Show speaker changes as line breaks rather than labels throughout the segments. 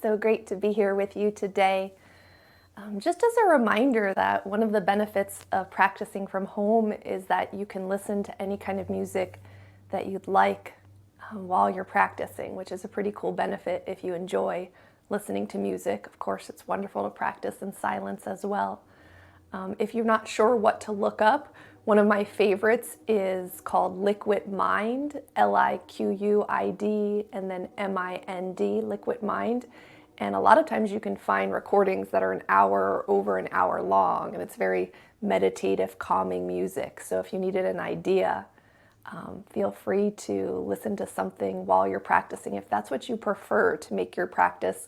so great to be here with you today. Just as a reminder that one of the benefits of practicing from home is that you can listen to any kind of music that you'd like while you're practicing, which is a pretty cool benefit if you enjoy listening to music. Of course, it's wonderful to practice in silence as well. If you're not sure what to look up, one of my favorites is called Liquid Mind, Liquid, and then Mind, Liquid Mind. And a lot of times you can find recordings that are an hour or over an hour long, and it's very meditative, calming music. So if you needed an idea, feel free to listen to something while you're practicing if that's what you prefer to make your practice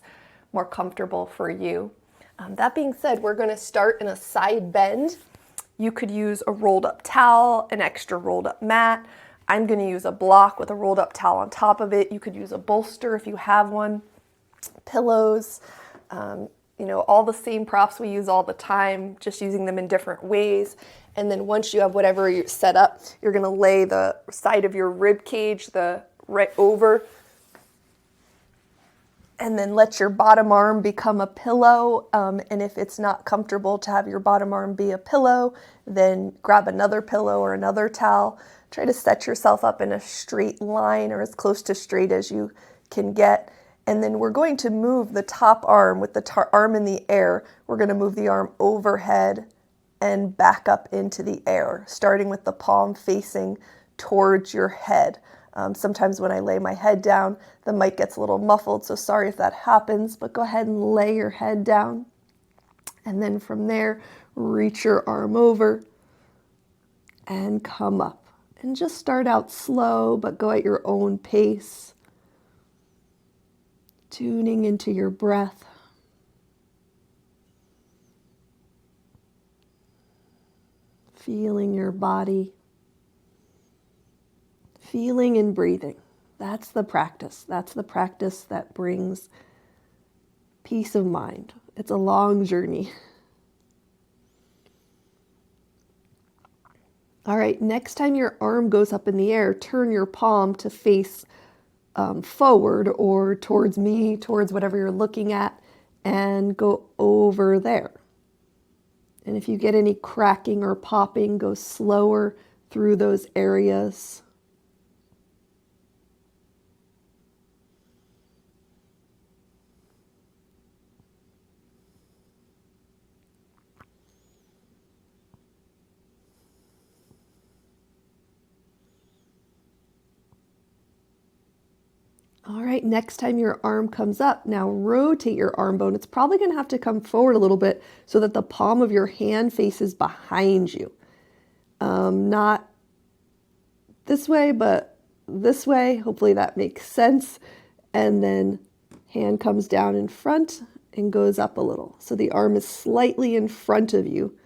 more comfortable for you. That being said, we're going to start in a side bend. You could use a rolled up towel, an extra rolled up mat. I'm going to use a block with a rolled up towel on top of it. You could use a bolster if you have one, pillows, all the same props we use all the time, just using them in different ways. And then once you have whatever you set up, you're going to lay the side of your rib cage right over, and then let your bottom arm become a pillow. And if it's not comfortable to have your bottom arm be a pillow, then grab another pillow or another towel. Try to set yourself up in a straight line or as close to straight as you can get. And then we're going to move the top arm with the arm in the air. We're going to move the arm overhead and back up into the air, starting with the palm facing towards your head. Sometimes when I lay my head down, the mic gets a little muffled, so sorry if that happens, but go ahead and lay your head down. And then from there, reach your arm over and come up. And just start out slow, but go at your own pace. Tuning into your breath. Feeling your body. Feeling and breathing. That's the practice. That's the practice that brings peace of mind. It's a long journey. All right, next time your arm goes up in the air, turn your palm to face forward or towards me, towards whatever you're looking at, and go over there. And if you get any cracking or popping, go slower through those areas. All right, next time your arm comes up, now rotate your arm bone. It's probably going to have to come forward a little bit so that the palm of your hand faces behind you. Not this way, but this way. Hopefully that makes sense. And then hand comes down in front and goes up a little. So the arm is slightly in front of you,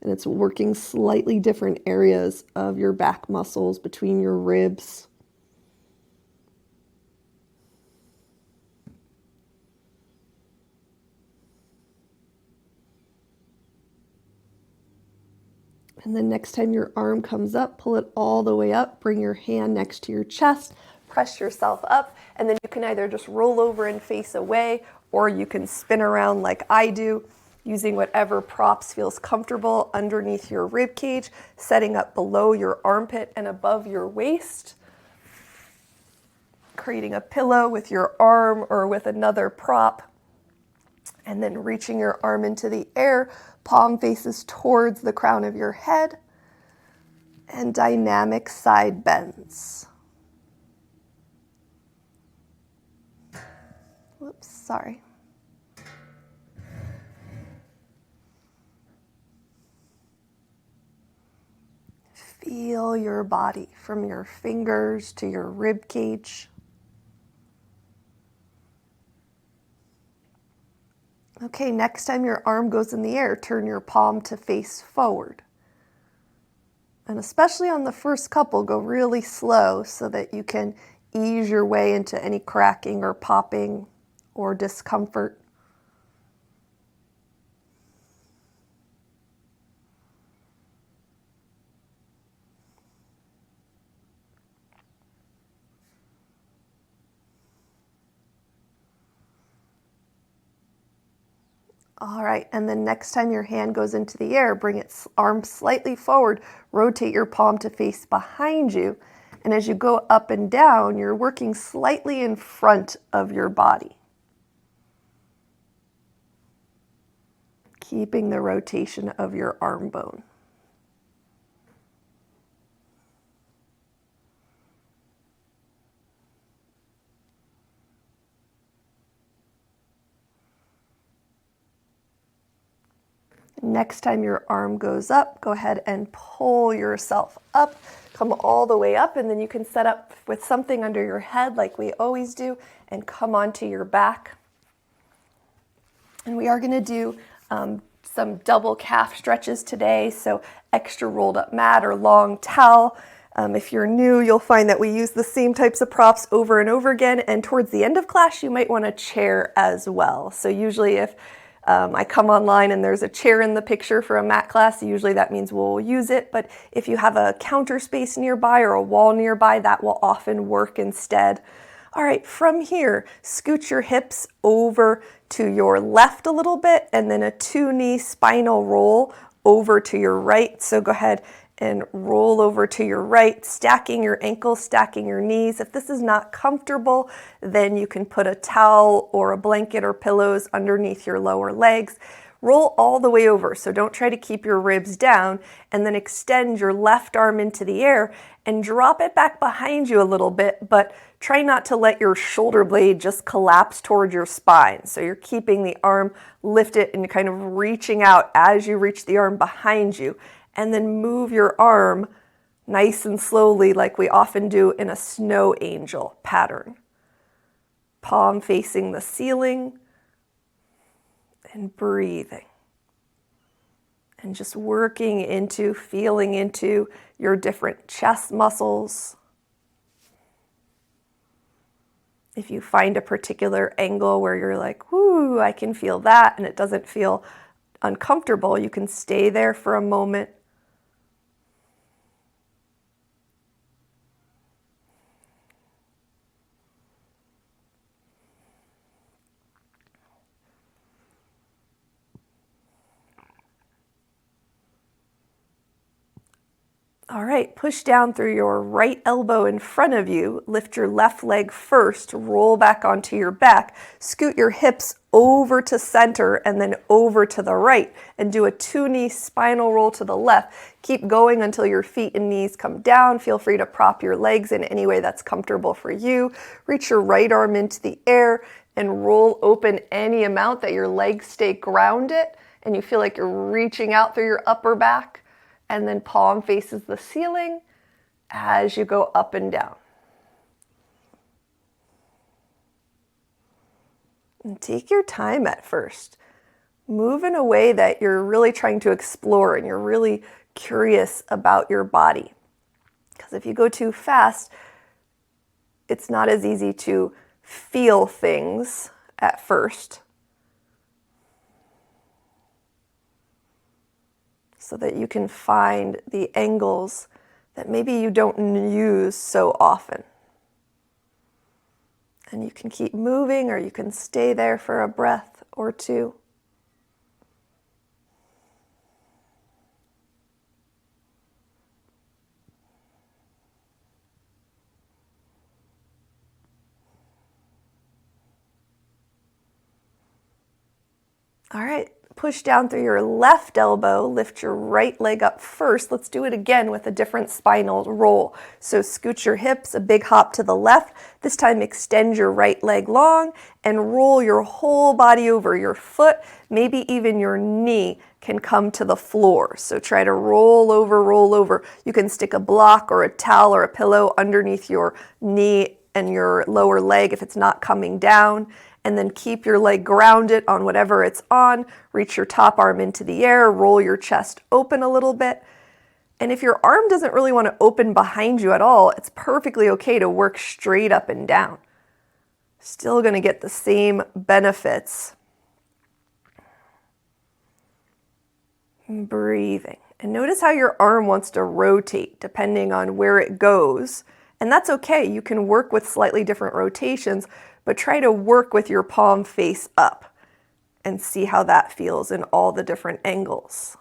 and it's working slightly different areas of your back muscles between your ribs. And then next time your arm comes up, pull it all the way up, bring your hand next to your chest, press yourself up, and then you can either just roll over and face away, or you can spin around like I do, using whatever props feels comfortable underneath your rib cage, setting up below your armpit and above your waist, creating a pillow with your arm or with another prop, and then reaching your arm into the air, palm faces towards the crown of your head, and dynamic side bends. Whoops, sorry. Feel your body from your fingers to your rib cage. Okay, next time your arm goes in the air, turn your palm to face forward. And especially on the first couple, go really slow so that you can ease your way into any cracking or popping or discomfort. All right, and then next time your hand goes into the air, bring its arm slightly forward, rotate your palm to face behind you, and as you go up and down, you're working slightly in front of your body, keeping the rotation of your arm bone. Next time your arm goes up, go ahead and pull yourself up. Come all the way up, and then you can set up with something under your head like we always do, and come onto your back. And we are going to do some double calf stretches today, so extra rolled up mat or long towel. If you're new, you'll find that we use the same types of props over and over again, and towards the end of class, you might want a chair as well. So usually if I come online and there's a chair in the picture for a mat class, usually that means we'll use it, but if you have a counter space nearby or a wall nearby, that will often work instead. All right, from here, scoot your hips over to your left a little bit, and then a 2-knee spinal roll over to your right. So go ahead and roll over to your right, stacking your ankles, stacking your knees. If this is not comfortable, then you can put a towel or a blanket or pillows underneath your lower legs. Roll all the way over, so don't try to keep your ribs down, and then extend your left arm into the air and drop it back behind you a little bit, but try not to let your shoulder blade just collapse towards your spine. So you're keeping the arm lifted and kind of reaching out as you reach the arm behind you, and then move your arm nice and slowly like we often do in a snow angel pattern. Palm facing the ceiling, and breathing. And just working into, feeling into your different chest muscles. If you find a particular angle where you're like, whoo, I can feel that, and it doesn't feel uncomfortable, you can stay there for a moment. All right, push down through your right elbow in front of you, lift your left leg first, roll back onto your back, scoot your hips over to center and then over to the right, and do a 2-knee spinal roll to the left. Keep going until your feet and knees come down. Feel free to prop your legs in any way that's comfortable for you. Reach your right arm into the air and roll open any amount that your legs stay grounded and you feel like you're reaching out through your upper back. And then palm faces the ceiling as you go up and down. And take your time at first. Move in a way that you're really trying to explore and you're really curious about your body. Because if you go too fast, it's not as easy to feel things at first. So that you can find the angles that maybe you don't use so often. And you can keep moving, or you can stay there for a breath or two. All right. Push down through your left elbow, lift your right leg up first. Let's do it again with a different spinal roll. So scoot your hips, a big hop to the left. This time extend your right leg long and roll your whole body over. Your foot, maybe even your knee can come to the floor. So try to roll over, roll over. You can stick a block or a towel or a pillow underneath your knee and your lower leg if it's not coming down. And then keep your leg grounded on whatever it's on. Reach your top arm into the air, roll your chest open a little bit. And if your arm doesn't really want to open behind you at all, it's perfectly okay to work straight up and down. Still going to get the same benefits. Breathing. And notice how your arm wants to rotate depending on where it goes. And that's okay. You can work with slightly different rotations, but try to work with your palm face up. and see how that feels in all the different angles.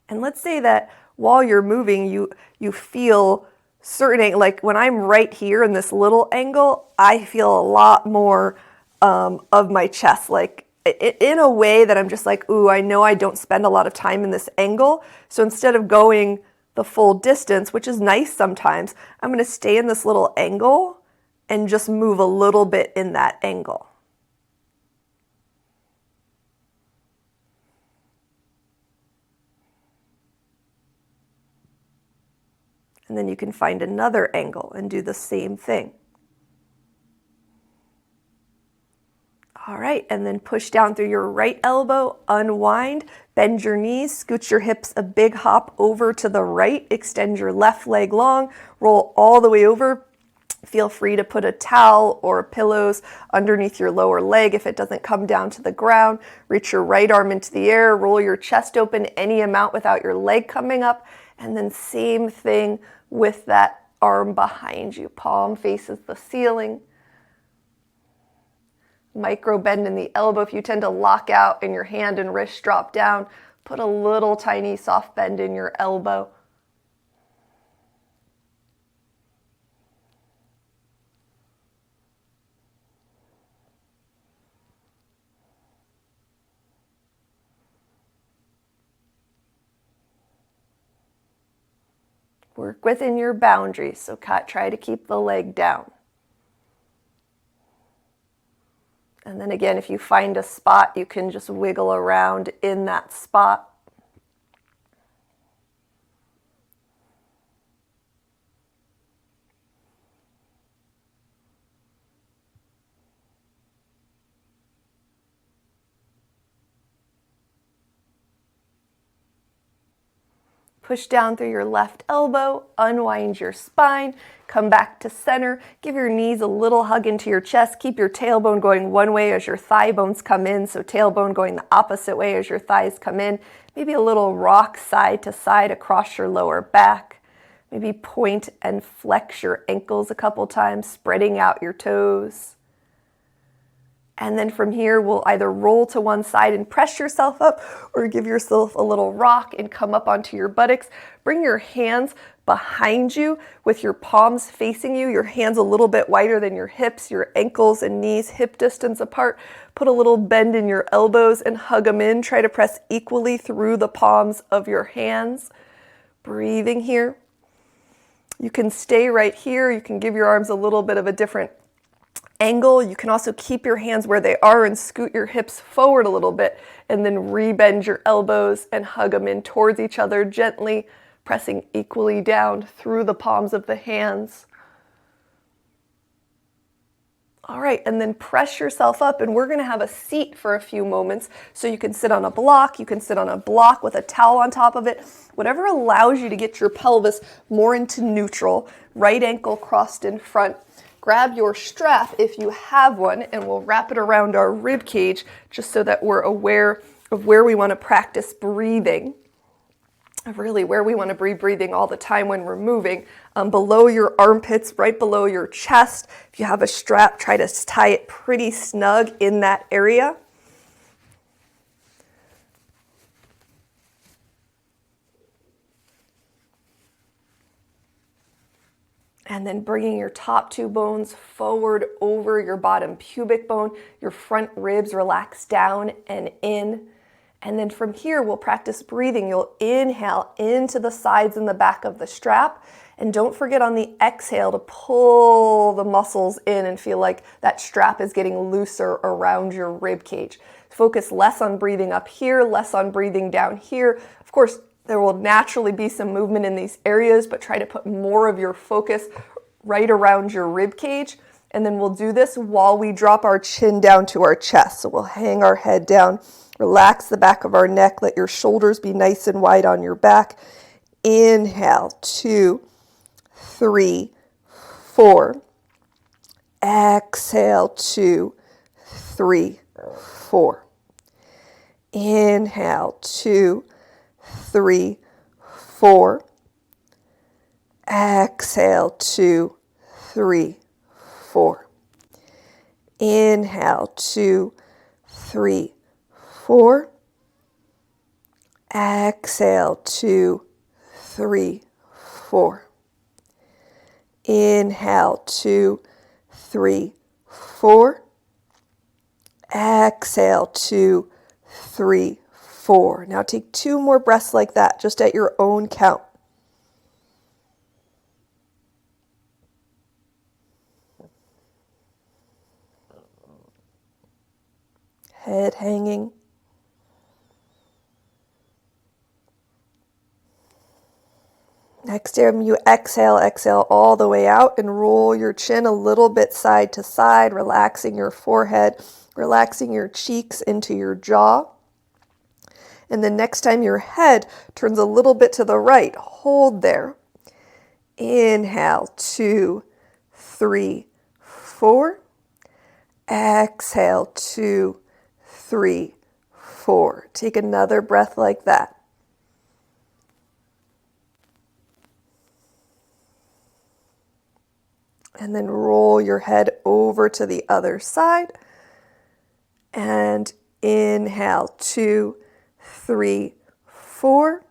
And let's say that while you're moving, you feel certain, like when I'm right here in this little angle, I feel a lot more of my chest, like in a way that I'm just like, ooh, I know I don't spend a lot of time in this angle. So instead of going the full distance, which is nice sometimes, I'm going to stay in this little angle and just move a little bit in that angle. And then you can find another angle and do the same thing. All right, and then push down through your right elbow, unwind, bend your knees, scoot your hips a big hop over to the right, extend your left leg long, roll all the way over. Feel free to put a towel or pillows underneath your lower leg if it doesn't come down to the ground. Reach your right arm into the air, roll your chest open any amount without your leg coming up, and then same thing with that arm behind you. Palm faces the ceiling. Micro bend in the elbow. If you tend to lock out and your hand and wrist drop down, put a little tiny soft bend in your elbow. Work within your boundaries, so try to keep the leg down. And then again, if you find a spot, you can just wiggle around in that spot. Push down through your left elbow, unwind your spine, come back to center, give your knees a little hug into your chest, keep your tailbone going one way as your thigh bones come in, so tailbone going the opposite way as your thighs come in, maybe a little rock side to side across your lower back, maybe point and flex your ankles a couple times, spreading out your toes. And then from here, we'll either roll to one side and press yourself up or give yourself a little rock and come up onto your buttocks. Bring your hands behind you with your palms facing you, your hands a little bit wider than your hips, your ankles and knees hip distance apart. Put a little bend in your elbows and hug them in. Try to press equally through the palms of your hands. Breathing here. You can stay right here. You can give your arms a little bit of a different angle. You can also keep your hands where they are and scoot your hips forward a little bit and then rebend your elbows and hug them in towards each other, gently pressing equally down through the palms of the hands. All right, and then press yourself up, and we're going to have a seat for a few moments. So you can sit on a block, you can sit on a block with a towel on top of it, whatever allows you to get your pelvis more into neutral, right ankle crossed in front. Grab your strap if you have one, and we'll wrap it around our rib cage just so that we're aware of where we want to practice breathing. Really where we want to be breathing all the time when we're moving. Below your armpits, right below your chest. If you have a strap, try to tie it pretty snug in that area. And then bringing your top two bones forward over your bottom pubic bone. Your front ribs relax down and in. And then from here, we'll practice breathing. You'll inhale into the sides and the back of the strap. And don't forget on the exhale to pull the muscles in and feel like that strap is getting looser around your rib cage. Focus less on breathing up here, less on breathing down here. Of course, there will naturally be some movement in these areas, but try to put more of your focus right around your rib cage. And then we'll do this while we drop our chin down to our chest. So we'll hang our head down, relax the back of our neck, let your shoulders be nice and wide on your back. Inhale, 2, 3, 4. Exhale, 2, 3, 4. Inhale, 2, 3, 4. Exhale, 2, 3, 4. Inhale, 2, 3, 4. Exhale, 2, 3, 4. Inhale, 2, 3, 4. Exhale, 2, 3, 4. Now take 2 more breaths like that, just at your own count. Head hanging. Next time you exhale, exhale all the way out and roll your chin a little bit side to side, relaxing your forehead, relaxing your cheeks into your jaw. And then next time your head turns a little bit to the right, hold there. Inhale, 2, 3, 4. Exhale, 2, 3, 4. Take another breath like that. And then roll your head over to the other side. And inhale, 2, 3, 4.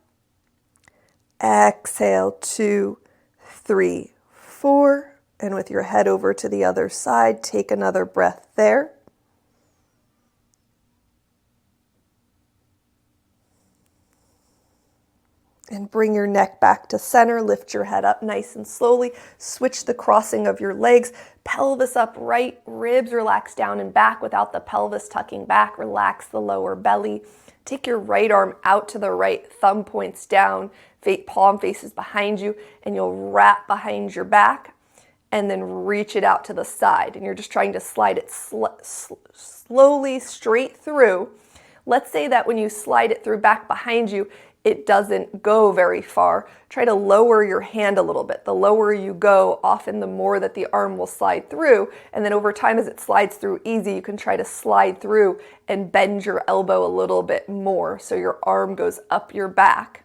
Exhale, 2, 3, 4. And with your head over to the other side, take another breath there. And bring your neck back to center. Lift your head up nice and slowly. Switch the crossing of your legs. Pelvis upright. Ribs relax down and back without the pelvis tucking back. Relax the lower belly. Take your right arm out to the right. Thumb points down. Palm faces behind you. And you'll wrap behind your back. And then reach it out to the side. And you're just trying to slide it slowly straight through. Let's say that when you slide it through back behind you, it doesn't go very far. Try to lower your hand a little bit. The lower you go, often the more that the arm will slide through. And then over time, as it slides through easy, you can try to slide through and bend your elbow a little bit more so your arm goes up your back.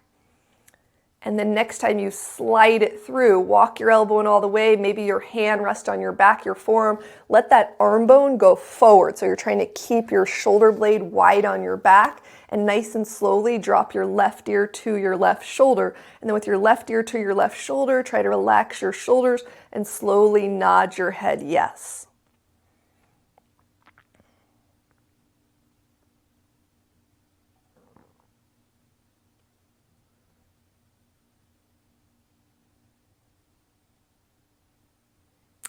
And then next time you slide it through, walk your elbow in all the way, maybe your hand rests on your back, your forearm. Let that arm bone go forward. So you're trying to keep your shoulder blade wide on your back and nice and slowly drop your left ear to your left shoulder. And then with your left ear to your left shoulder, try to relax your shoulders and slowly nod your head yes.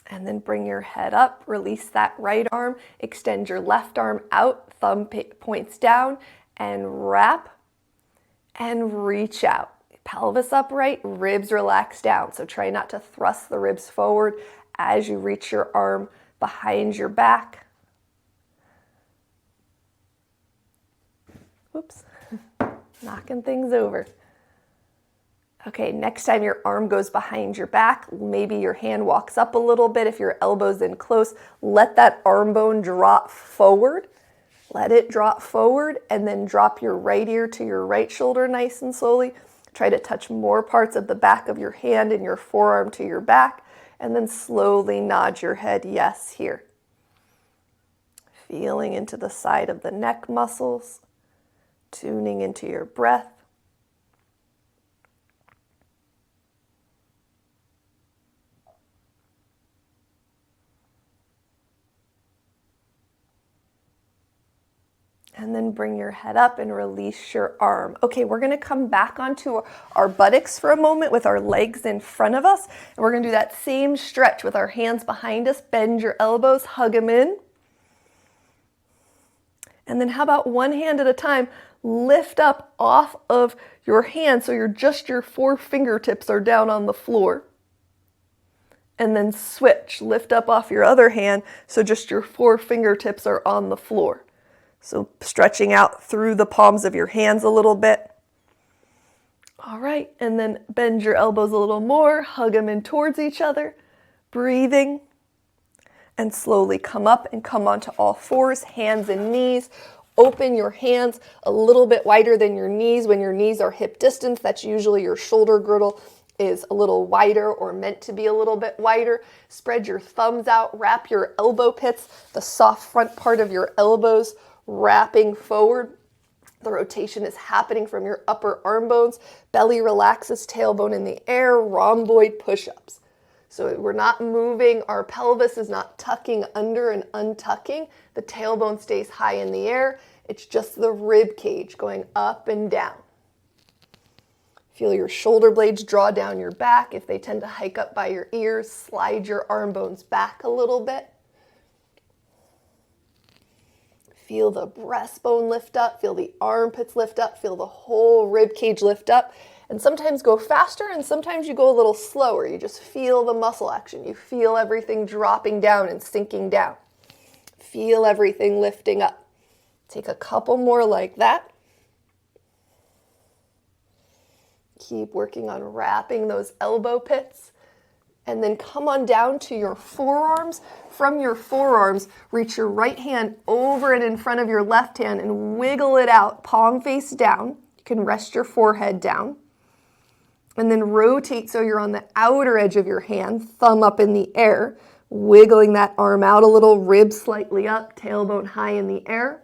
And then bring your head up, release that right arm, extend your left arm out, thumb points down, and wrap and reach out. Pelvis upright, ribs relax down. So try not to thrust the ribs forward as you reach your arm behind your back. Oops, knocking things over. Okay, next time your arm goes behind your back, maybe your hand walks up a little bit. If your elbow's in close, let that arm bone drop forward. Let it drop forward and then drop your right ear to your right shoulder nice and slowly. Try to touch more parts of the back of your hand and your forearm to your back, and then slowly nod your head yes here. Feeling into the side of the neck muscles, tuning into your breath. And then bring your head up and release your arm. Okay, we're gonna come back onto our buttocks for a moment with our legs in front of us. And we're gonna do that same stretch with our hands behind us. Bend your elbows, hug them in. And then how about one hand at a time, lift up off of your hand so your 4 fingertips are down on the floor. And then switch, lift up off your other hand so just your 4 fingertips are on the floor. So stretching out through the palms of your hands a little bit. All right, and then bend your elbows a little more, hug them in towards each other, breathing, and slowly come up and come onto all fours, hands and knees. Open your hands a little bit wider than your knees. When your knees are hip distance, that's usually your shoulder girdle is a little wider or meant to be a little bit wider. Spread your thumbs out, wrap your elbow pits, the soft front part of your elbows wrapping forward. The rotation is happening from your upper arm bones. Belly relaxes, tailbone in the air, rhomboid push-ups. So we're not moving, our pelvis is not tucking under and untucking. The tailbone stays high in the air. It's just the rib cage going up and down. Feel your shoulder blades draw down your back. If they tend to hike up by your ears, slide your arm bones back a little bit. Feel the breastbone lift up, feel the armpits lift up, feel the whole rib cage lift up. And sometimes go faster and sometimes you go a little slower. You just feel the muscle action. You feel everything dropping down and sinking down. Feel everything lifting up. Take a couple more like that. Keep working on wrapping those elbow pits. And then come on down to your forearms. From your forearms, reach your right hand over and in front of your left hand and wiggle it out, palm face down. You can rest your forehead down. And then rotate so you're on the outer edge of your hand, thumb up in the air, wiggling that arm out a little, ribs slightly up, tailbone high in the air.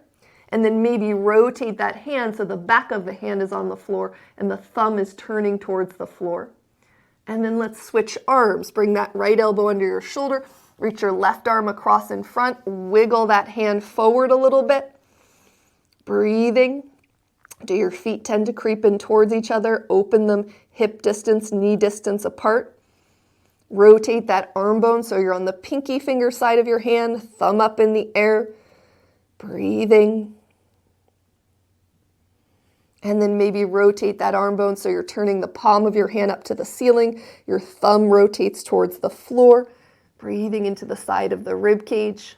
And then maybe rotate that hand so the back of the hand is on the floor and the thumb is turning towards the floor. And then let's switch arms. Bring that right elbow under your shoulder. Reach your left arm across in front. Wiggle that hand forward a little bit. Breathing. Do your feet tend to creep in towards each other? Open them hip distance, knee distance apart. Rotate that arm bone so you're on the pinky finger side of your hand. Thumb up in the air. Breathing. And then maybe rotate that arm bone so you're turning the palm of your hand up to the ceiling. Your thumb rotates towards the floor. Breathing into the side of the rib cage.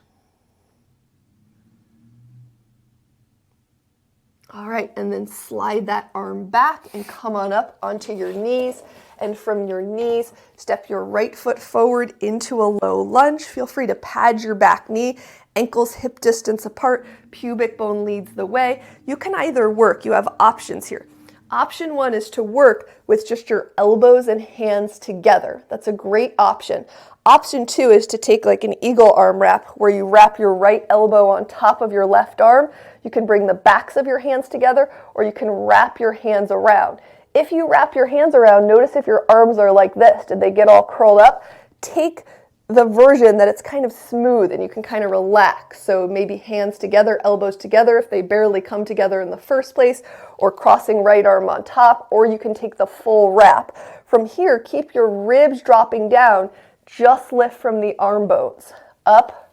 All right, and then slide that arm back and come on up onto your knees. And from your knees, step your right foot forward into a low lunge. Feel free to pad your back knee. Ankles hip distance apart, pubic bone leads the way. You can either work, you have options here. Option one is to work with just your elbows and hands together. That's a great option. Option two is to take like an eagle arm wrap where you wrap your right elbow on top of your left arm. You can bring the backs of your hands together or you can wrap your hands around. If you wrap your hands around, notice if your arms are like this. Did they get all curled up? Take the version that it's kind of smooth and you can kind of relax. So maybe hands together, elbows together if they barely come together in the first place, or crossing right arm on top, or you can take the full wrap. From here, keep your ribs dropping down, just lift from the arm bones. Up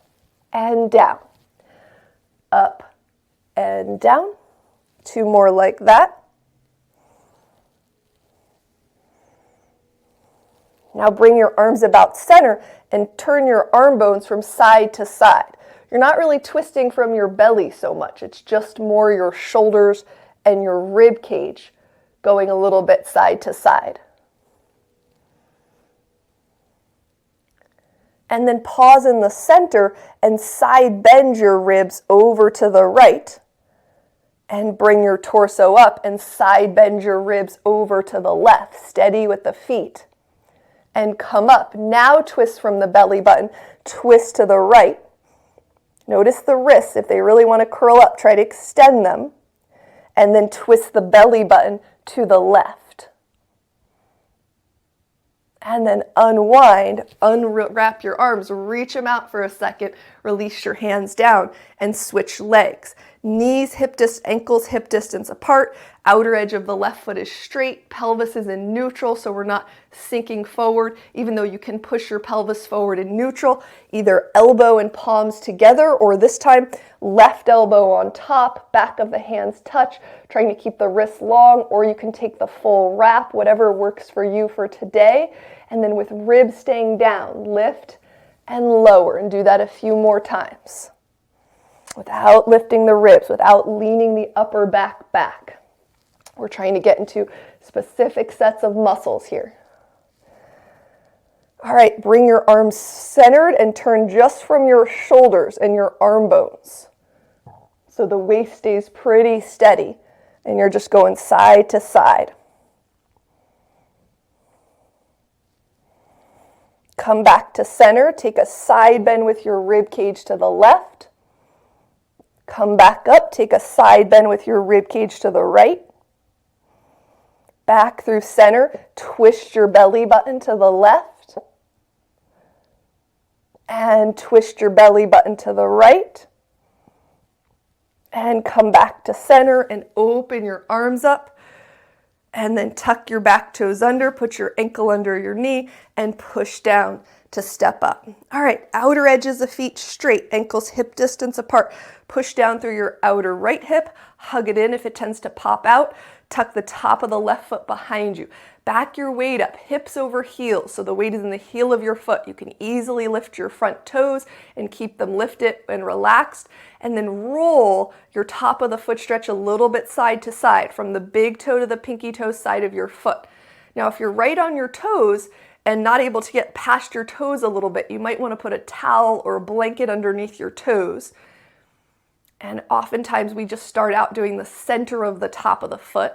and down. Up and down. Two more like that. Now bring your arms about center and turn your arm bones from side to side. You're not really twisting from your belly so much. It's just more your shoulders and your rib cage going a little bit side to side. And then pause in the center and side bend your ribs over to the right. And bring your torso up and side bend your ribs over to the left. Steady with the feet. And come up. Now twist from the belly button. Twist to the right. Notice the wrists. If they really want to curl up, try to extend them. And then twist the belly button to the left. And then unwind, unwrap your arms, reach them out for a second, release your hands down, and switch legs. Knees, ankles hip distance apart, outer edge of the left foot is straight, pelvis is in neutral, so we're not sinking forward, even though you can push your pelvis forward in neutral, either elbow and palms together, or this time, left elbow on top, back of the hands touch, trying to keep the wrists long, or you can take the full wrap, whatever works for you for today, and then with ribs staying down, lift and lower, and do that a few more times. Without lifting the ribs, without leaning the upper back back. We're trying to get into specific sets of muscles here. All right, bring your arms centered and turn just from your shoulders and your arm bones. So the waist stays pretty steady and you're just going side to side. Come back to center. Take a side bend with your rib cage to the left. Come back up. Take a side bend with your rib cage to the right. Back through center. Twist your belly button to the left. And twist your belly button to the right. And come back to center and open your arms up. And then tuck your back toes under, put your ankle under your knee, and push down to step up. All right, outer edges of feet straight, ankles hip distance apart. Push down through your outer right hip, hug it in if it tends to pop out. Tuck the top of the left foot behind you. Back your weight up, hips over heels, so the weight is in the heel of your foot. You can easily lift your front toes and keep them lifted and relaxed. And then roll your top of the foot stretch a little bit side to side, from the big toe to the pinky toe side of your foot. Now, if you're right on your toes and not able to get past your toes a little bit, you might want to put a towel or a blanket underneath your toes. And oftentimes we just start out doing the center of the top of the foot.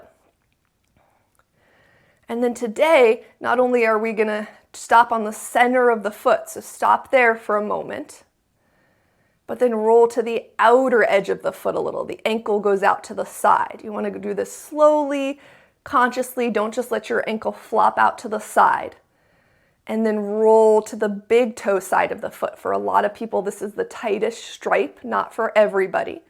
And then today, not only are we going to stop on the center of the foot, so stop there for a moment, but then roll to the outer edge of the foot a little. The ankle goes out to the side. You want to do this slowly, consciously. Don't just let your ankle flop out to the side. And then roll to the big toe side of the foot. For a lot of people, this is the tightest stripe, not for everybody.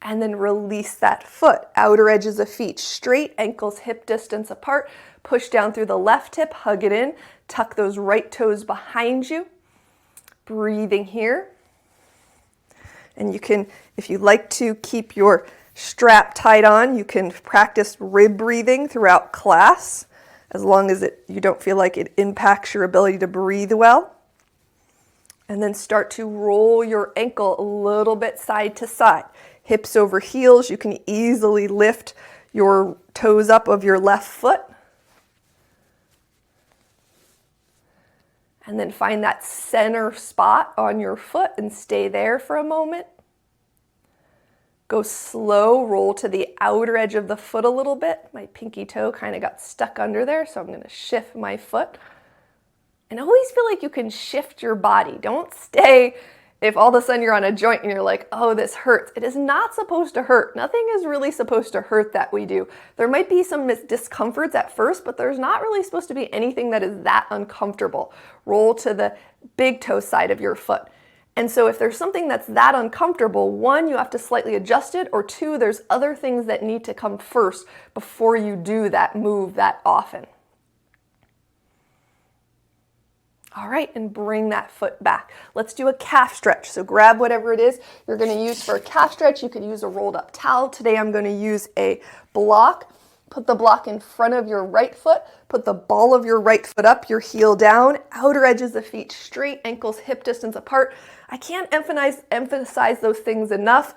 And then release that foot. Outer edges of feet straight, ankles hip distance apart. Push down through the left hip, hug it in. Tuck those right toes behind you. Breathing here. And you can, if you like to keep your strap tied on, you can practice rib breathing throughout class, as long as you don't feel like it impacts your ability to breathe well. And then start to roll your ankle a little bit side to side. Hips over heels. You can easily lift your toes up of your left foot. And then find that center spot on your foot and stay there for a moment. Go slow, roll to the outer edge of the foot a little bit. My pinky toe kind of got stuck under there, so I'm going to shift my foot. And always feel like you can shift your body. Don't stay if all of a sudden you're on a joint and you're like, oh, this hurts. It is not supposed to hurt. Nothing is really supposed to hurt that we do. There might be some discomforts at first, but there's not really supposed to be anything that is that uncomfortable. Roll to the big toe side of your foot. And so if there's something that's that uncomfortable, one, you have to slightly adjust it, or two, there's other things that need to come first before you do that move that often. All right, and bring that foot back. Let's do a calf stretch. So grab whatever it is you're going to use for a calf stretch. You could use a rolled up towel. Today I'm going to use a block. Put the block in front of your right foot. Put the ball of your right foot up, your heel down, outer edges of feet straight, ankles hip distance apart. I can't emphasize those things enough.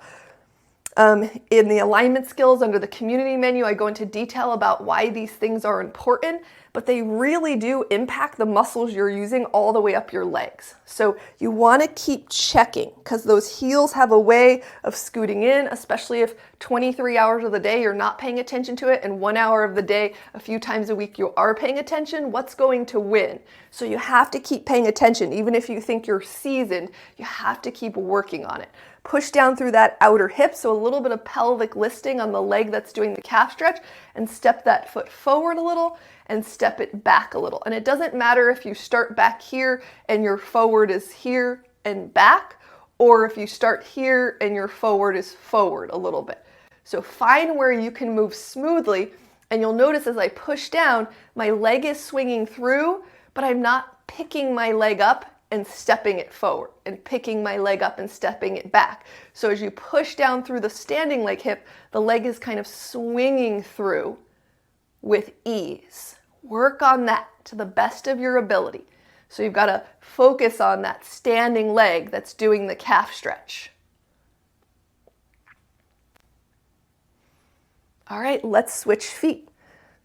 In the alignment skills under the community menu, I go into detail about why these things are important, but they really do impact the muscles you're using all the way up your legs. So you want to keep checking, because those heels have a way of scooting in, especially if 23 hours of the day you're not paying attention to it, and 1 hour of the day, a few times a week, you are paying attention. What's going to win? So you have to keep paying attention. Even if you think you're seasoned, you have to keep working on it. Push down through that outer hip, so a little bit of pelvic listing on the leg that's doing the calf stretch, and step that foot forward a little and step it back a little. And it doesn't matter if you start back here and your forward is here and back, or if you start here and your forward is forward a little bit. So find where you can move smoothly, and you'll notice as I push down, my leg is swinging through, but I'm not picking my leg up and stepping it forward, and picking my leg up and stepping it back. So as you push down through the standing leg hip, the leg is kind of swinging through with ease. Work on that to the best of your ability. So you've got to focus on that standing leg that's doing the calf stretch. All right, let's switch feet.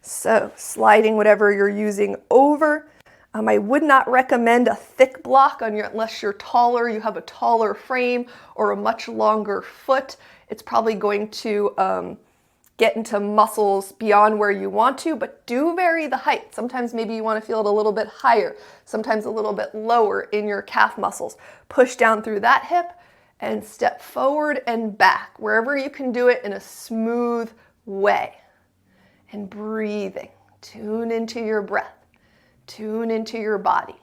So sliding whatever you're using over. I would not recommend a thick block unless you're taller, you have a taller frame or a much longer foot. It's probably going to get into muscles beyond where you want to, but do vary the height. Sometimes maybe you want to feel it a little bit higher, sometimes a little bit lower in your calf muscles. Push down through that hip and step forward and back, wherever you can do it in a smooth way. And breathing. Tune into your breath. Tune into your body.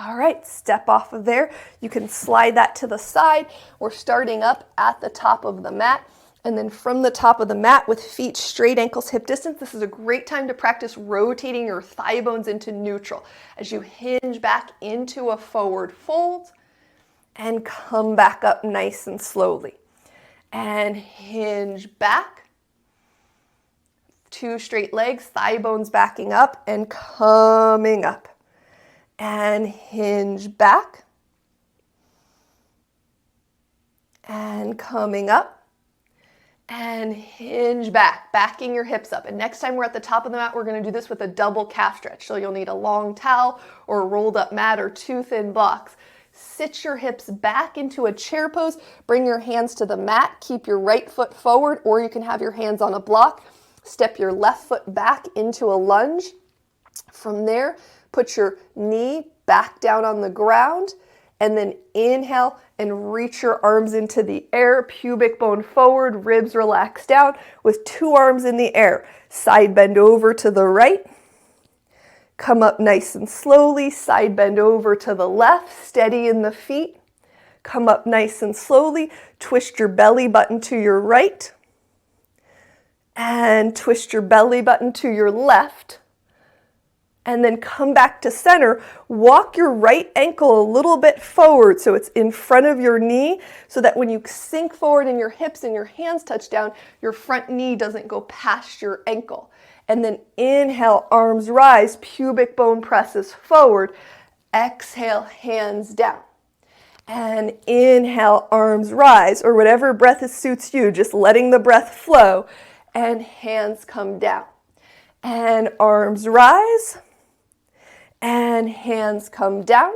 All right, step off of there. You can slide that to the side. We're starting up at the top of the mat. And then from the top of the mat with feet straight, ankles hip distance, this is a great time to practice rotating your thigh bones into neutral as you hinge back into a forward fold and come back up nice and slowly. And hinge back. 2 straight legs, thigh bones backing up and coming up. And hinge back. And coming up. And hinge back, backing your hips up. And next time we're at the top of the mat, we're going to do this with a double calf stretch. So you'll need a long towel or a rolled up mat or 2 thin blocks. Sit your hips back into a chair pose. Bring your hands to the mat. Keep your right foot forward, or you can have your hands on a block. Step your left foot back into a lunge. From there, put your knee back down on the ground. And then inhale and reach your arms into the air, pubic bone forward, ribs relax down with 2 arms in the air. Side bend over to the right. Come up nice and slowly, side bend over to the left, steady in the feet. Come up nice and slowly, twist your belly button to your right. And twist your belly button to your left. And then come back to center. Walk your right ankle a little bit forward so it's in front of your knee, so that when you sink forward in your hips and your hands touch down, your front knee doesn't go past your ankle. And then inhale, arms rise, pubic bone presses forward. Exhale, hands down. And inhale, arms rise, or whatever breath suits you, just letting the breath flow. And hands come down. And arms rise. And hands come down.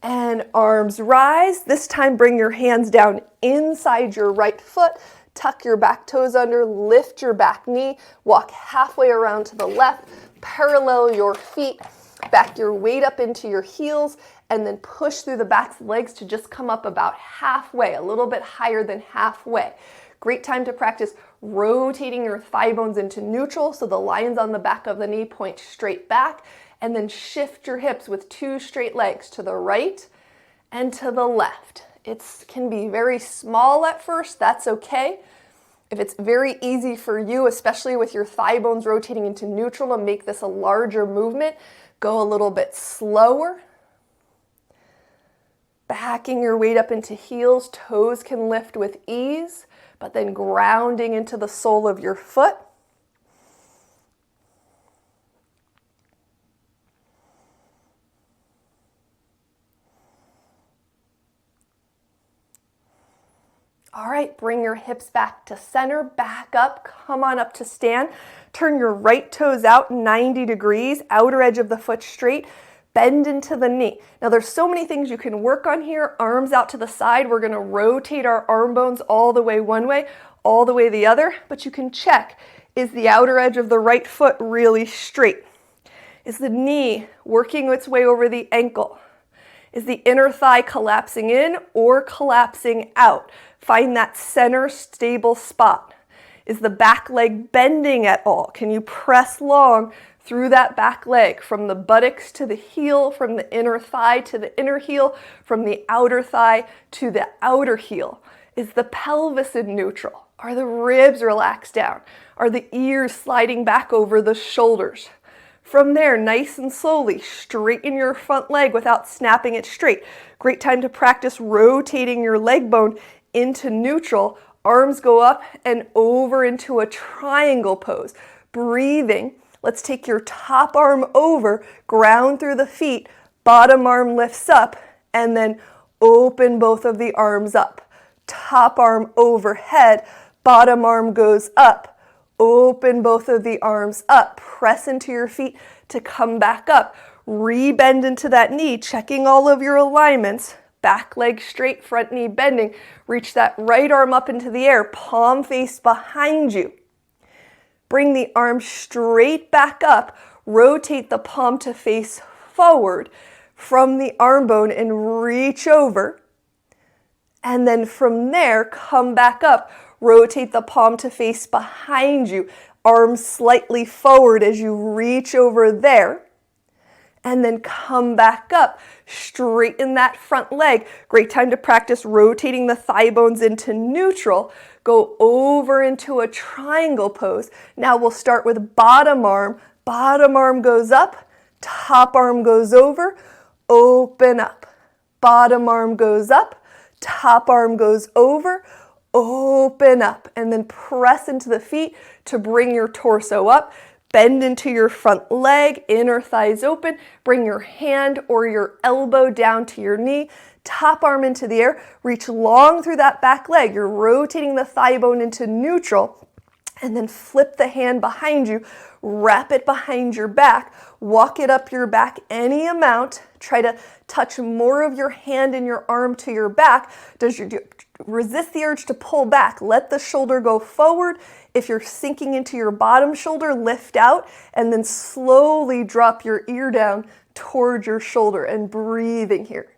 And arms rise. This time bring your hands down inside your right foot. Tuck your back toes under, lift your back knee, walk halfway around to the left, parallel your feet, back your weight up into your heels, and then push through the back legs to just come up about halfway, a little bit higher than halfway. Great time to practice rotating your thigh bones into neutral so the lines on the back of the knee point straight back, and then shift your hips with 2 straight legs to the right and to the left. It can be very small at first, that's okay. If it's very easy for you, especially with your thigh bones rotating into neutral, to make this a larger movement, go a little bit slower. Backing your weight up into heels, toes can lift with ease, but then grounding into the sole of your foot. All right, bring your hips back to center, back up, come on up to stand. Turn your right toes out 90 degrees, outer edge of the foot straight, bend into the knee. Now there's so many things you can work on here. Arms out to the side. We're gonna rotate our arm bones all the way one way, all the way the other, but you can check, is the outer edge of the right foot really straight? Is the knee working its way over the ankle? Is the inner thigh collapsing in or collapsing out? Find that center stable spot. Is the back leg bending at all? Can you press long through that back leg from the buttocks to the heel, from the inner thigh to the inner heel, from the outer thigh to the outer heel? Is the pelvis in neutral? Are the ribs relaxed down? Are the ears sliding back over the shoulders? From there, nice and slowly, straighten your front leg without snapping it straight. Great time to practice rotating your leg bone into neutral. Arms go up and over into a triangle pose. Breathing. Let's take your top arm over, ground through the feet, bottom arm lifts up, and then open both of the arms up. Top arm overhead, bottom arm goes up. Open both of the arms up. Press into your feet to come back up. Rebend into that knee, checking all of your alignments. Back leg straight, front knee bending. Reach that right arm up into the air, palm face behind you. Bring the arm straight back up. Rotate the palm to face forward from the arm bone and reach over. And then from there, come back up. Rotate the palm to face behind you. Arms slightly forward as you reach over there. And then come back up. Straighten that front leg. Great time to practice rotating the thigh bones into neutral. Go over into a triangle pose. Now we'll start with bottom arm. Bottom arm goes up. Top arm goes over. Open up. Bottom arm goes up. Top arm goes over. Open up. And then press into the feet to bring your torso up. Bend into your front leg, inner thighs open. Bring your hand or your elbow down to your knee. Top arm into the air. Reach long through that back leg. You're rotating the thigh bone into neutral. And then flip the hand behind you. Wrap it behind your back. Walk it up your back any amount. Try to touch more of your hand and your arm to your back. Resist the urge to pull back. Let the shoulder go forward. If you're sinking into your bottom shoulder, lift out and then slowly drop your ear down towards your shoulder and breathing here.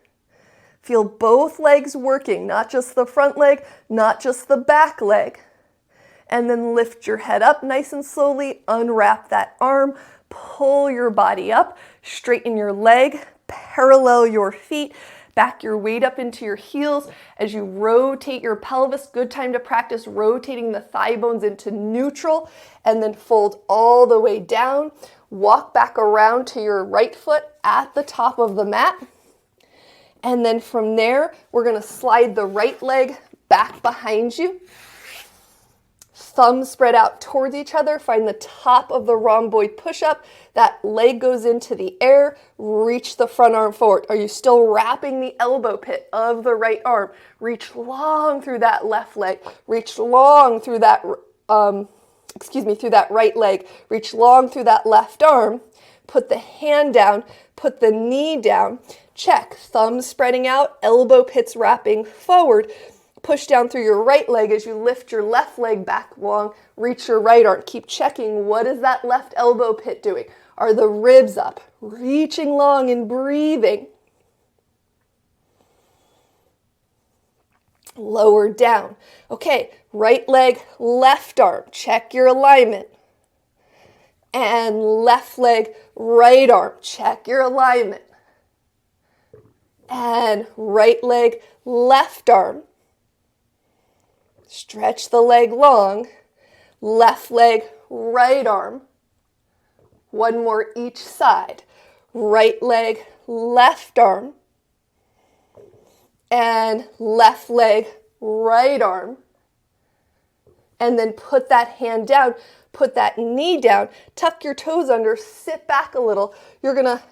Feel both legs working, not just the front leg, not just the back leg. And then lift your head up nice and slowly, unwrap that arm, pull your body up, straighten your leg, parallel your feet, back your weight up into your heels as you rotate your pelvis. Good time to practice rotating the thigh bones into neutral and then fold all the way down. Walk back around to your right foot at the top of the mat. And then from there, we're going to slide the right leg back behind you. Thumbs spread out towards each other. Find the top of the rhomboid push-up. That leg goes into the air. Reach the front arm forward. Are you still wrapping the elbow pit of the right arm? Reach long through that left leg. Reach long through that, through that right leg. Reach long through that left arm. Put the hand down. Put the knee down. Check. Thumbs spreading out. Elbow pits wrapping forward. Push down through your right leg as you lift your left leg back long. Reach your right arm. Keep checking. What is that left elbow pit doing? Are the ribs up? Reaching long and breathing. Lower down. Okay, right leg, left arm. Check your alignment. And left leg, right arm. Check your alignment. And right leg, left arm. Stretch the leg long, left leg, right arm. One more each side. Right leg, left arm. And left leg, right arm. And then put that hand down, put that knee down, tuck your toes under, sit back a little. You're gonna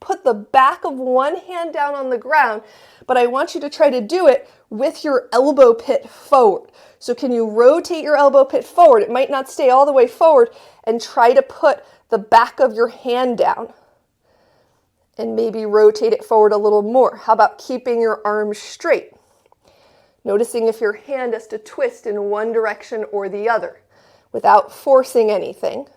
put the back of one hand down on the ground, but I want you to try to do it with your elbow pit forward. So can you rotate your elbow pit forward? It might not stay all the way forward, and try to put the back of your hand down and maybe rotate it forward a little more. How about keeping your arms straight? Noticing if your hand has to twist in one direction or the other without forcing anything.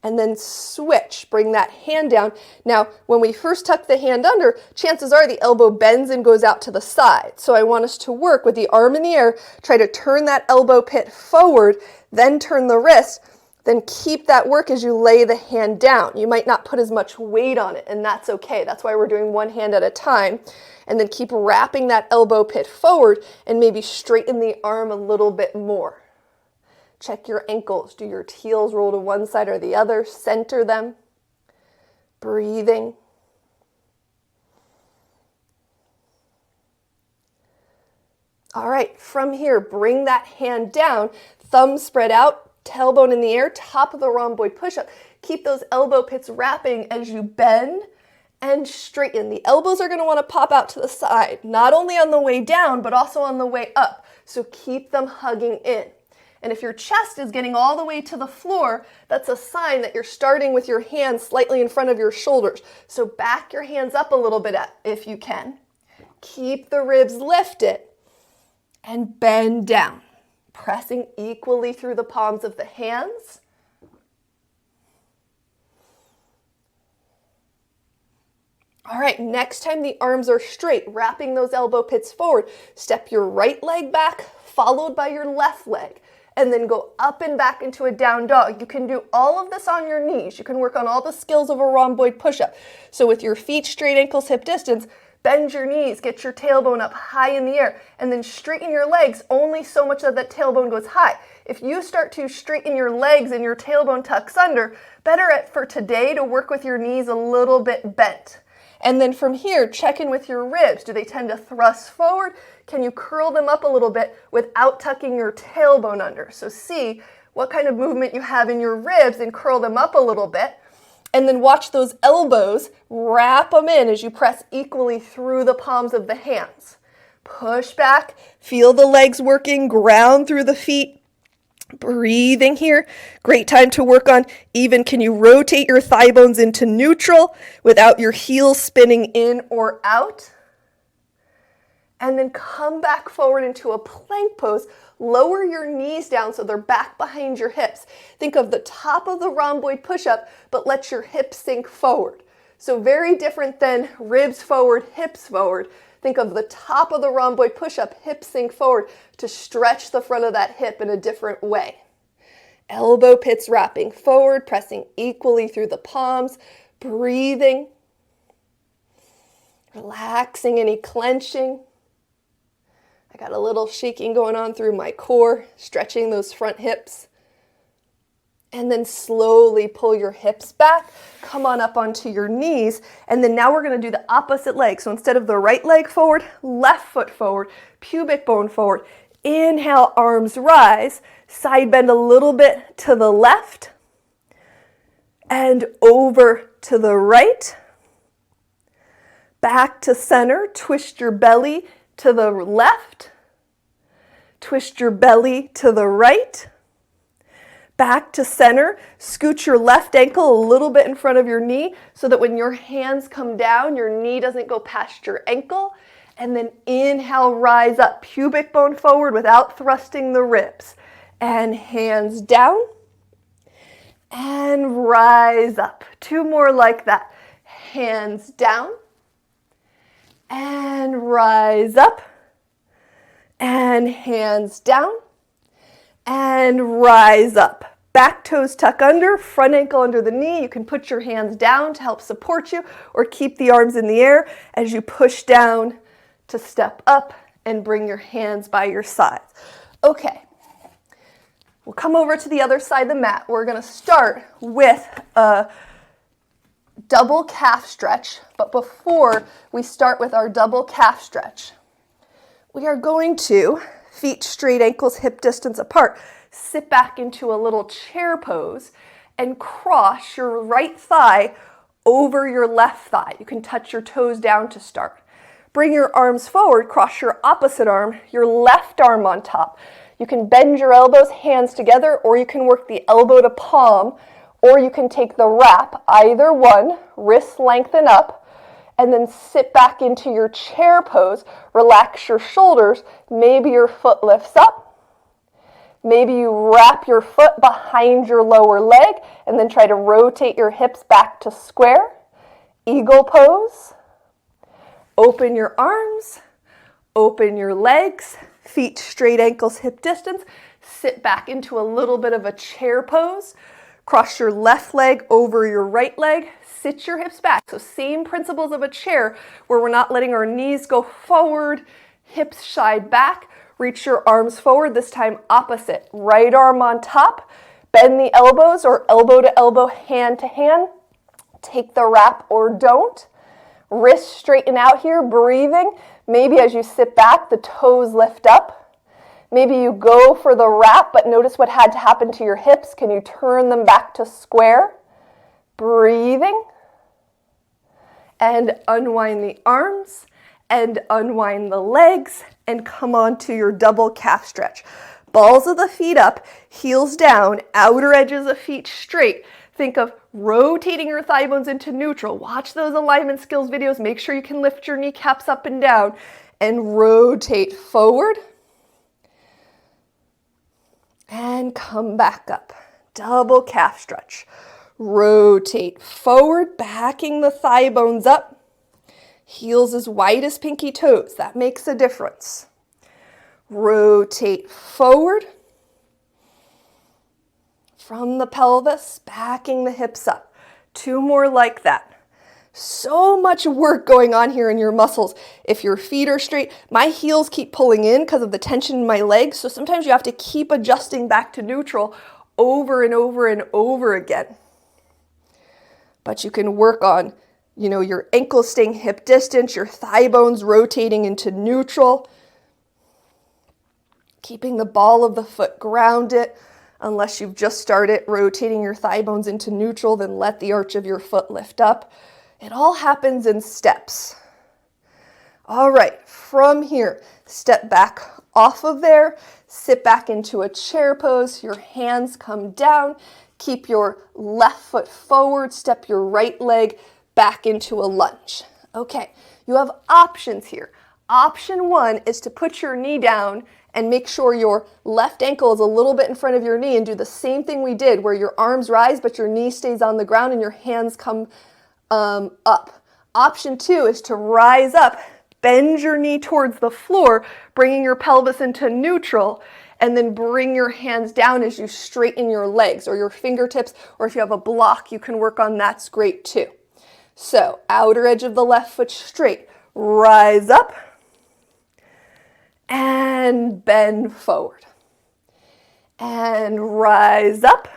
And then switch, bring that hand down. Now, when we first tuck the hand under, chances are the elbow bends and goes out to the side. So I want us to work with the arm in the air, try to turn that elbow pit forward, then turn the wrist, then keep that work as you lay the hand down. You might not put as much weight on it, and that's okay. That's why we're doing one hand at a time. And then keep wrapping that elbow pit forward and maybe straighten the arm a little bit more. Check your ankles. Do your heels roll to one side or the other? Center them. Breathing. All right, from here, bring that hand down. Thumbs spread out, tailbone in the air, top of the rhomboid push-up. Keep those elbow pits wrapping as you bend and straighten. The elbows are going to want to pop out to the side, not only on the way down, but also on the way up. So keep them hugging in. And if your chest is getting all the way to the floor, that's a sign that you're starting with your hands slightly in front of your shoulders. So back your hands up a little bit if you can. Keep the ribs lifted and bend down, pressing equally through the palms of the hands. All right, next time the arms are straight, wrapping those elbow pits forward, step your right leg back, followed by your left leg, and then go up and back into a down dog. You can do all of this on your knees. You can work on all the skills of a rhomboid push-up. So with your feet straight, ankles hip distance, bend your knees, get your tailbone up high in the air, and then straighten your legs only so much that that tailbone goes high. If you start to straighten your legs and your tailbone tucks under, better for today to work with your knees a little bit bent. And then from here, check in with your ribs. Do they tend to thrust forward? Can you curl them up a little bit without tucking your tailbone under? So see what kind of movement you have in your ribs and curl them up a little bit. And then watch those elbows, wrap them in as you press equally through the palms of the hands. Push back, feel the legs working, ground through the feet. Breathing here. Great time to work on even can you rotate your thigh bones into neutral without your heels spinning in or out. And then come back forward into a plank pose. Lower your knees down so they're back behind your hips. Think of the top of the rhomboid push-up, but let your hips sink forward. So very different than ribs forward, hips forward. Think of the top of the rhomboid push-up, hips sink forward to stretch the front of that hip in a different way. Elbow pits wrapping forward, pressing equally through the palms, breathing, relaxing any clenching. I got a little shaking going on through my core, stretching those front hips. And then slowly pull your hips back, come on up onto your knees, and then now we're going to do the opposite leg. So instead of the right leg forward, left foot forward, pubic bone forward. Inhale, arms rise, side bend a little bit to the left, and over to the right. Back to center, twist your belly to the left, twist your belly to the right. Back to center, scoot your left ankle a little bit in front of your knee so that when your hands come down, your knee doesn't go past your ankle. And then inhale, rise up, pubic bone forward without thrusting the ribs. And hands down and rise up. Two more like that. Hands down and rise up and hands down and rise up. Back toes tuck under, front ankle under the knee. You can put your hands down to help support you or keep the arms in the air as you push down to step up and bring your hands by your sides. Okay, we'll come over to the other side of the mat. We're going to start with a double calf stretch, but before we start with our double calf stretch, we are going to feet straight, ankles hip distance apart. Sit back into a little chair pose and cross your right thigh over your left thigh. You can touch your toes down to start. Bring your arms forward, cross your opposite arm, your left arm on top. You can bend your elbows, hands together, or you can work the elbow to palm, or you can take the wrap, either one, wrists lengthen up, and then sit back into your chair pose. Relax your shoulders. Maybe your foot lifts up. Maybe you wrap your foot behind your lower leg and then try to rotate your hips back to square. Eagle pose. Open your arms. Open your legs. Feet straight, ankles hip distance. Sit back into a little bit of a chair pose. Cross your left leg over your right leg. Sit your hips back. So same principles of a chair where we're not letting our knees go forward, hips side back. Reach your arms forward, this time opposite. Right arm on top. Bend the elbows or elbow to elbow, hand to hand. Take the wrap or don't. Wrists straighten out here, breathing. Maybe as you sit back, the toes lift up. Maybe you go for the wrap, but notice what had to happen to your hips. Can you turn them back to square? Breathing. And unwind the arms and unwind the legs and come on to your double calf stretch. Balls of the feet up, heels down, outer edges of feet straight. Think of rotating your thigh bones into neutral. Watch those alignment skills videos. Make sure you can lift your kneecaps up and down and rotate forward and come back up. Double calf stretch. Rotate forward, backing the thigh bones up. Heels as wide as pinky toes. That makes a difference. Rotate forward. From the pelvis, backing the hips up. 2 more like that. So much work going on here in your muscles. If your feet are straight, my heels keep pulling in because of the tension in my legs. So sometimes you have to keep adjusting back to neutral over and over and over again. But you can work on, your ankles staying hip distance, your thigh bones rotating into neutral, keeping the ball of the foot grounded. Unless you've just started rotating your thigh bones into neutral, then let the arch of your foot lift up. It all happens in steps. All right, from here, step back off of there, sit back into a chair pose, your hands come down, keep your left foot forward, step your right leg back into a lunge. Okay, you have options here. Option 1 is to put your knee down and make sure your left ankle is a little bit in front of your knee and do the same thing we did where your arms rise but your knee stays on the ground and your hands come up. Option 2 is to rise up, bend your knee towards the floor, bringing your pelvis into neutral, and then bring your hands down as you straighten your legs or your fingertips, or if you have a block, you can work on that's great too. So outer edge of the left foot straight, rise up, and bend forward. And rise up,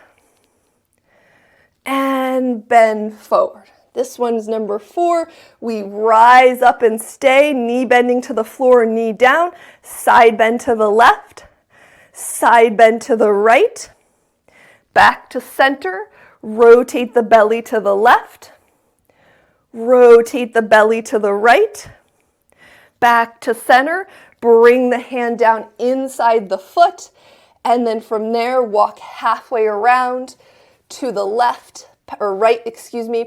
and bend forward. This one's number 4. We rise up and stay, knee bending to the floor, knee down, side bend to the left, side bend to the right, back to center, rotate the belly to the left, rotate the belly to the right, back to center, bring the hand down inside the foot, and then from there, walk halfway around to the left, or right,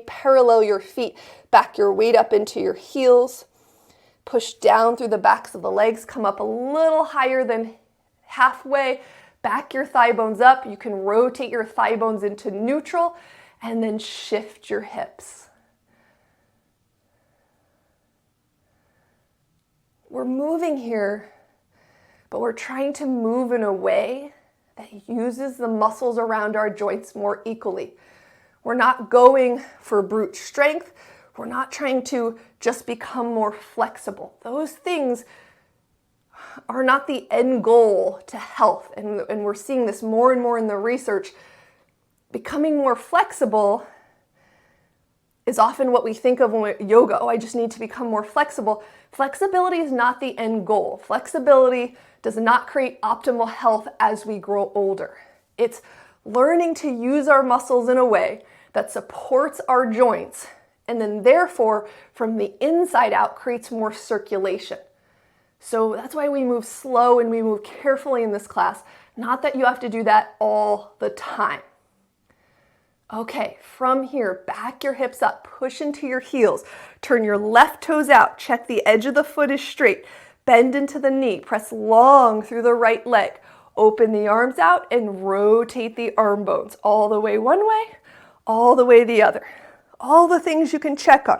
parallel your feet, back your weight up into your heels, push down through the backs of the legs, come up a little higher than halfway, back your thigh bones up. You can rotate your thigh bones into neutral, and then shift your hips. We're moving here, but we're trying to move in a way that uses the muscles around our joints more equally. We're not going for brute strength. We're not trying to just become more flexible. Those things are not the end goal to health. And we're seeing this more and more in the research. Becoming more flexible is often what we think of when yoga. Oh, I just need to become more flexible. Flexibility is not the end goal. Flexibility does not create optimal health as we grow older. It's learning to use our muscles in a way that supports our joints, and then therefore, from the inside out, creates more circulation. So that's why we move slow and we move carefully in this class. Not that you have to do that all the time. Okay, from here, back your hips up, push into your heels, turn your left toes out, check the edge of the foot is straight, bend into the knee, press long through the right leg, open the arms out and rotate the arm bones all the way one way, all the way the other. All the things you can check on.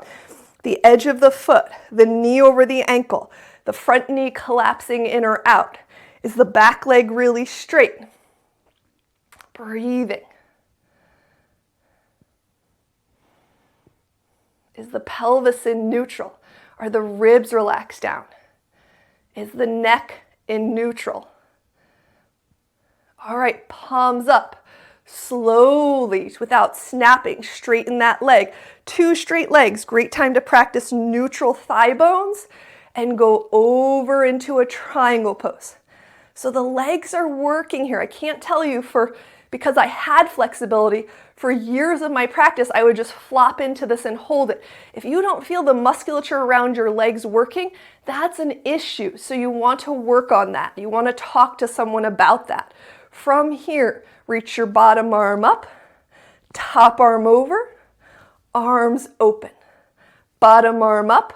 The edge of the foot, the knee over the ankle, the front knee collapsing in or out. Is the back leg really straight? Breathing. Is the pelvis in neutral? Are the ribs relaxed down? Is the neck in neutral? All right, palms up. Slowly, without snapping, straighten that leg. 2 straight legs, great time to practice neutral thigh bones and go over into a triangle pose. So the legs are working here. I can't tell you because I had flexibility For years of my practice, I would just flop into this and hold it. If you don't feel the musculature around your legs working, that's an issue. So you want to work on that. You want to talk to someone about that. From here, reach your bottom arm up, top arm over, arms open. Bottom arm up,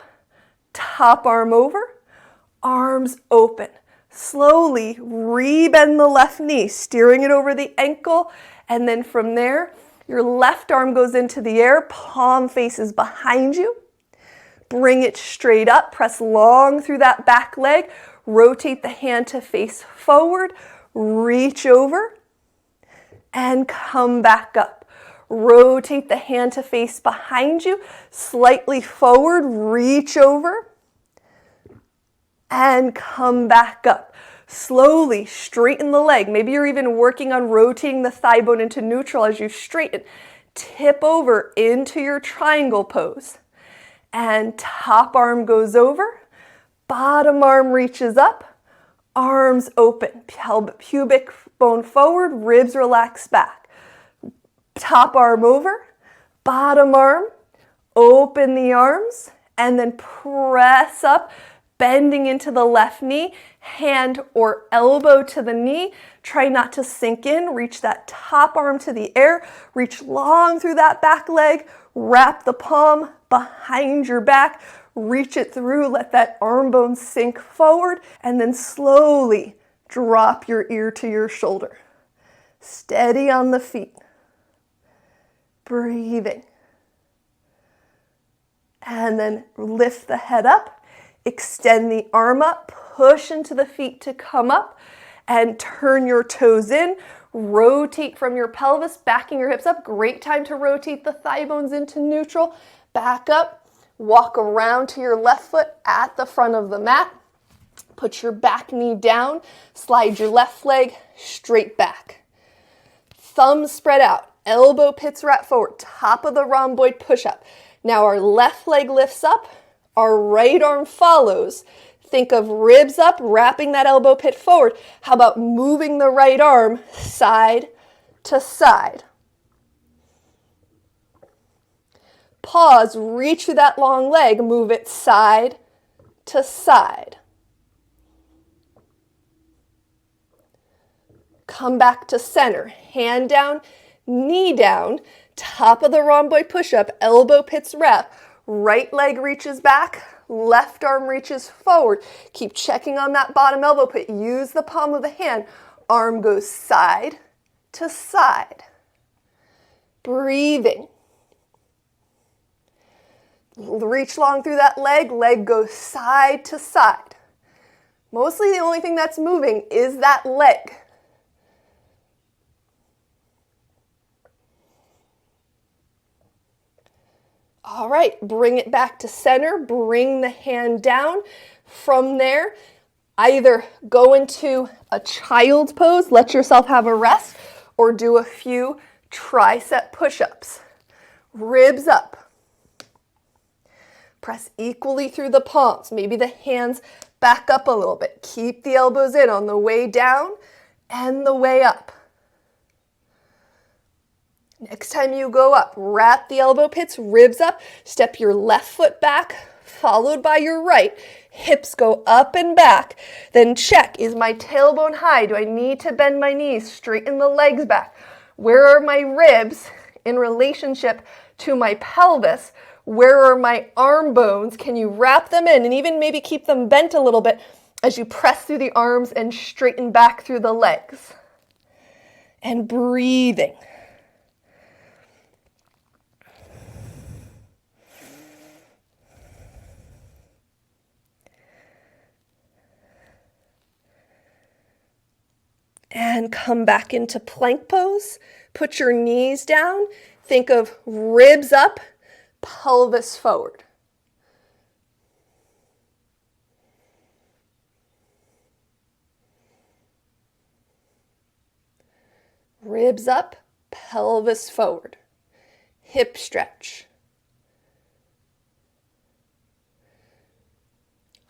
top arm over, arms open. Slowly rebend the left knee, steering it over the ankle, and then from there, your left arm goes into the air, palm faces behind you. Bring it straight up, press long through that back leg, rotate the hand to face forward, reach over, and come back up. Rotate the hand to face behind you, slightly forward, reach over, and come back up. Slowly straighten the leg. Maybe you're even working on rotating the thigh bone into neutral as you straighten. Tip over into your triangle pose. And top arm goes over, bottom arm reaches up, arms open, pubic bone forward, ribs relax back. Top arm over, bottom arm, open the arms, and then press up, bending into the left knee, hand or elbow to the knee. Try not to sink in. Reach that top arm to the air. Reach long through that back leg. Wrap the palm behind your back. Reach it through. Let that arm bone sink forward. And then slowly drop your ear to your shoulder. Steady on the feet. Breathing. And then lift the head up. Extend the arm up, push into the feet to come up, and turn your toes in. Rotate from your pelvis, backing your hips up. Great time to rotate the thigh bones into neutral. Back up, walk around to your left foot at the front of the mat. Put your back knee down, slide your left leg straight back. Thumbs spread out, elbow pits wrap forward, top of the rhomboid push-up. Now our left leg lifts up, our right arm follows. Think of ribs up, wrapping that elbow pit forward. How about moving the right arm side to side? Pause, reach through that long leg, move it side to side. Come back to center, hand down, knee down, top of the rhomboid push-up, elbow pits wrap. Right leg reaches back, left arm reaches forward. Keep checking on that bottom elbow pit. Use the palm of the hand. Arm goes side to side. Breathing. Reach long through that leg. Leg goes side to side. Mostly the only thing that's moving is that leg. All right, bring it back to center, bring the hand down. From there, either go into a child's pose, let yourself have a rest, or do a few tricep push-ups. Ribs up. Press equally through the palms. Maybe the hands back up a little bit. Keep the elbows in on the way down and the way up. Next time you go up, wrap the elbow pits, ribs up, step your left foot back, followed by your right. Hips go up and back. Then check, is my tailbone high? Do I need to bend my knees? Straighten the legs back. Where are my ribs in relationship to my pelvis? Where are my arm bones? Can you wrap them in and even maybe keep them bent a little bit as you press through the arms and straighten back through the legs? And breathing. And come back into plank pose. Put your knees down. Think of ribs up, pelvis forward. Ribs up, pelvis forward. Hip stretch.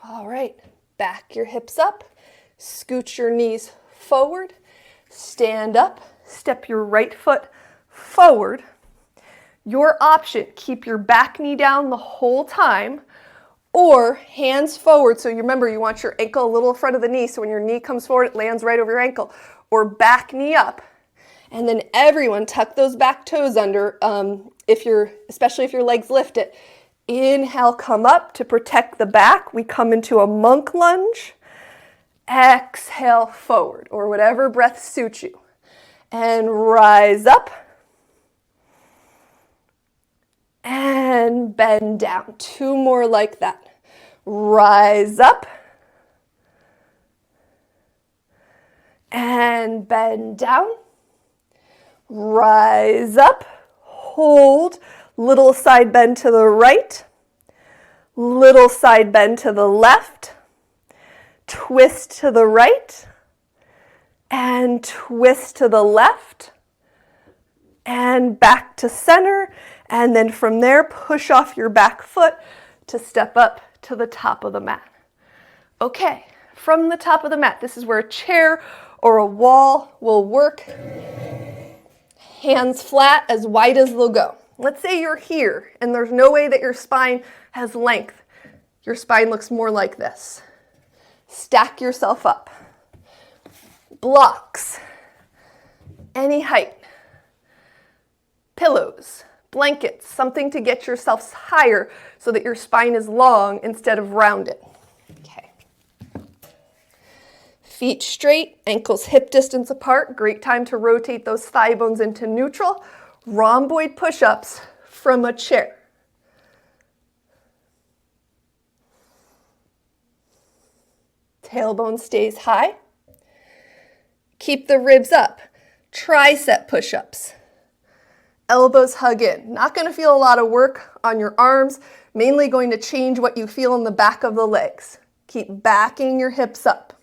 All right, back your hips up. Scoot your knees forward, stand up, step your right foot forward. Your option, keep your back knee down the whole time, or hands forward. So you remember, you want your ankle a little in front of the knee, so when your knee comes forward, it lands right over your ankle. Or back knee up. And then everyone tuck those back toes under, especially if your legs lift it. Inhale, come up to protect the back. We come into a monk lunge. Exhale, forward, or whatever breath suits you. And rise up. And bend down. 2 more like that. Rise up. And bend down. Rise up. Hold. Little side bend to the right. Little side bend to the left. Twist to the right. And twist to the left. And back to center. And then from there, push off your back foot to step up to the top of the mat. Okay, from the top of the mat, this is where a chair or a wall will work. Hands flat, as wide as they'll go. Let's say you're here and there's no way that your spine has length. Your spine looks more like this. Stack yourself up. Blocks. Any height. Pillows. Blankets, something to get yourselves higher so that your spine is long instead of rounded. Okay. Feet straight, ankles hip distance apart. Great time to rotate those thigh bones into neutral. Rhomboid push-ups from a chair. Tailbone stays high. Keep the ribs up. Tricep push-ups. Elbows hug in. Not going to feel a lot of work on your arms, mainly going to change what you feel in the back of the legs. Keep backing your hips up.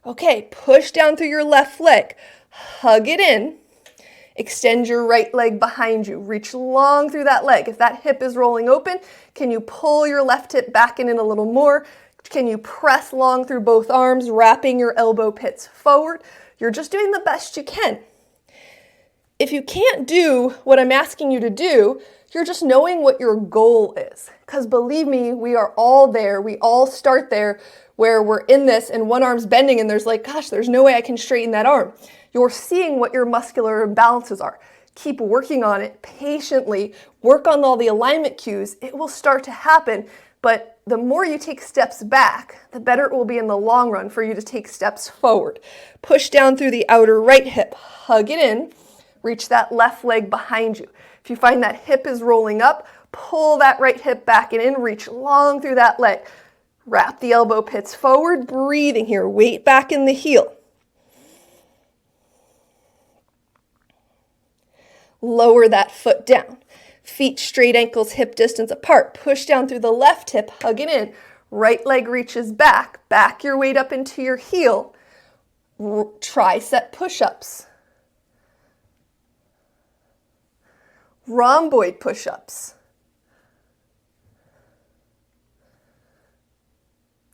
Okay, push down through your left leg. Hug it in. Extend your right leg behind you. Reach long through that leg. If that hip is rolling open, can you pull your left hip back in a little more? Can you press long through both arms, wrapping your elbow pits forward? You're just doing the best you can. If you can't do what I'm asking you to do, you're just knowing what your goal is. Because believe me, we are all there. We all start there where we're in this and one arm's bending and there's like, gosh, there's no way I can straighten that arm. You're seeing what your muscular imbalances are. Keep working on it patiently. Work on all the alignment cues. It will start to happen. But the more you take steps back, the better it will be in the long run for you to take steps forward. Push down through the outer right hip. Hug it in. Reach that left leg behind you. If you find that hip is rolling up, pull that right hip back and in, reach long through that leg. Wrap the elbow pits forward, breathing here. Weight back in the heel. Lower that foot down. Feet straight, ankles hip distance apart. Push down through the left hip, hug it in. Right leg reaches back. Back your weight up into your heel. Tricep push-ups. Rhomboid push-ups.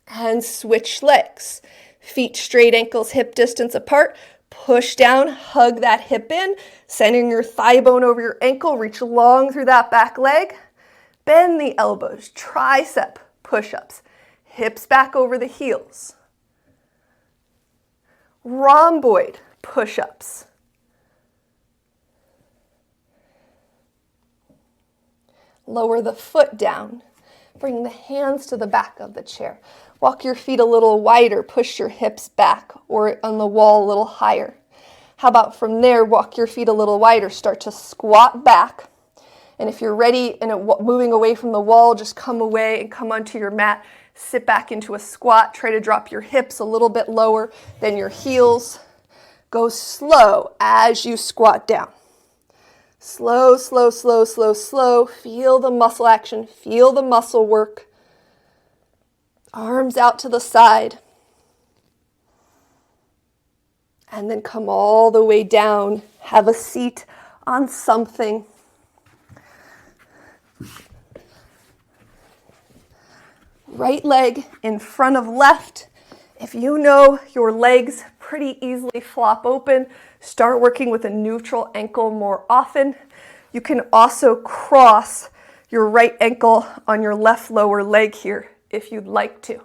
And switch legs. Feet straight, ankles hip distance apart. Push down, hug that hip in, sending your thigh bone over your ankle. Reach long through that back leg. Bend the elbows. Tricep push-ups. Hips back over the heels. Rhomboid push-ups. Lower the foot down. Bring the hands to the back of the chair. Walk your feet a little wider. Push your hips back or on the wall a little higher. How about from there, walk your feet a little wider. Start to squat back. And if you're ready and moving away from the wall, just come away and come onto your mat. Sit back into a squat. Try to drop your hips a little bit lower than your heels. Go slow as you squat down. Slow, slow, slow, slow, slow. Feel the muscle action. Feel the muscle work. Arms out to the side. And then come all the way down. Have a seat on something. Right leg in front of left. If you know your legs pretty easily flop open, start working with a neutral ankle more often. You can also cross your right ankle on your left lower leg here if you'd like to.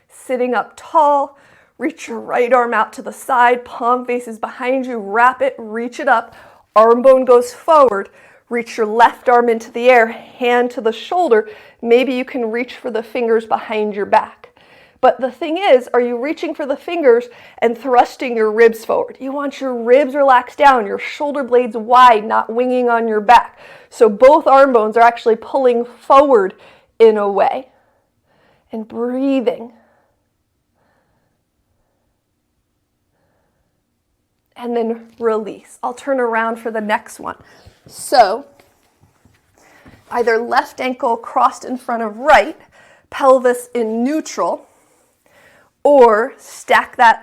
Sitting up tall, reach your right arm out to the side, palm faces behind you, wrap it, reach it up, arm bone goes forward, reach your left arm into the air, hand to the shoulder. Maybe you can reach for the fingers behind your back. But the thing is, are you reaching for the fingers and thrusting your ribs forward? You want your ribs relaxed down, your shoulder blades wide, not winging on your back. So both arm bones are actually pulling forward in a way. And breathing. And then release. I'll turn around for the next one. So, either left ankle crossed in front of right, pelvis in neutral, or stack that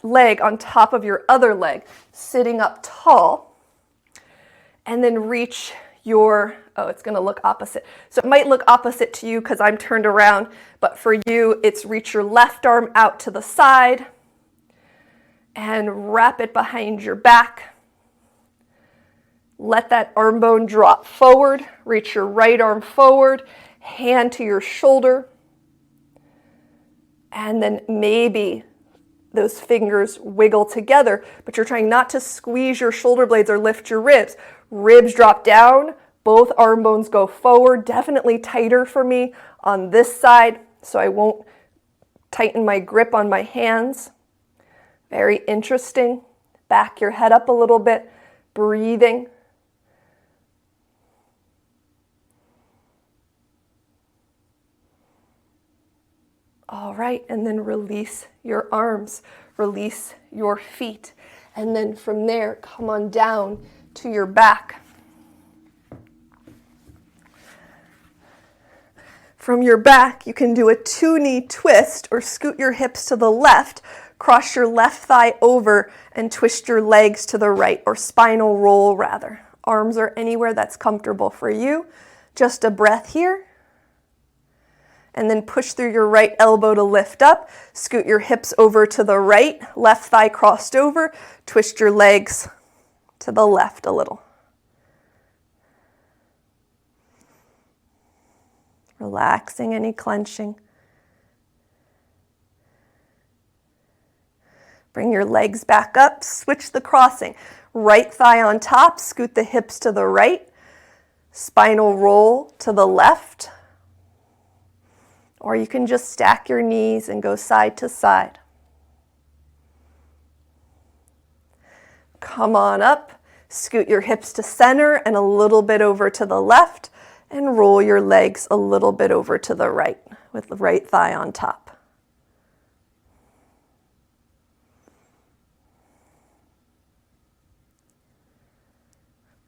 leg on top of your other leg, sitting up tall, and then reach your, it's going to look opposite. So it might look opposite to you because I'm turned around, but for you, it's reach your left arm out to the side and wrap it behind your back. Let that arm bone drop forward, reach your right arm forward, hand to your shoulder, and then maybe those fingers wiggle together, but you're trying not to squeeze your shoulder blades or lift your ribs. Ribs drop down, both arm bones go forward, definitely tighter for me on this side, so I won't tighten my grip on my hands. Very interesting. Back your head up a little bit, breathing. All right, and then release your arms, release your feet. And then from there, come on down to your back. From your back, you can do a 2-knee twist or scoot your hips to the left, cross your left thigh over and twist your legs to the right, or spinal roll rather. Arms are anywhere that's comfortable for you. Just a breath here. And then push through your right elbow to lift up. Scoot your hips over to the right, left thigh crossed over. Twist your legs to the left a little. Relaxing any clenching. Bring your legs back up, switch the crossing. Right thigh on top, scoot the hips to the right. Spinal roll to the left. Or you can just stack your knees and go side to side. Come on up, scoot your hips to center and a little bit over to the left, and roll your legs a little bit over to the right with the right thigh on top.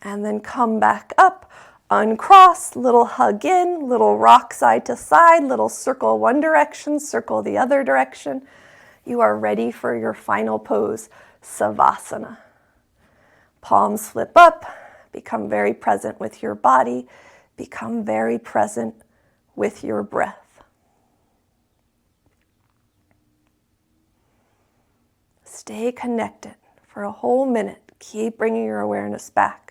And then come back up. Uncross, little hug in, little rock side to side, little circle one direction, circle the other direction. You are ready for your final pose, Savasana. Palms flip up, become very present with your body, become very present with your breath. Stay connected for a whole minute. Keep bringing your awareness back.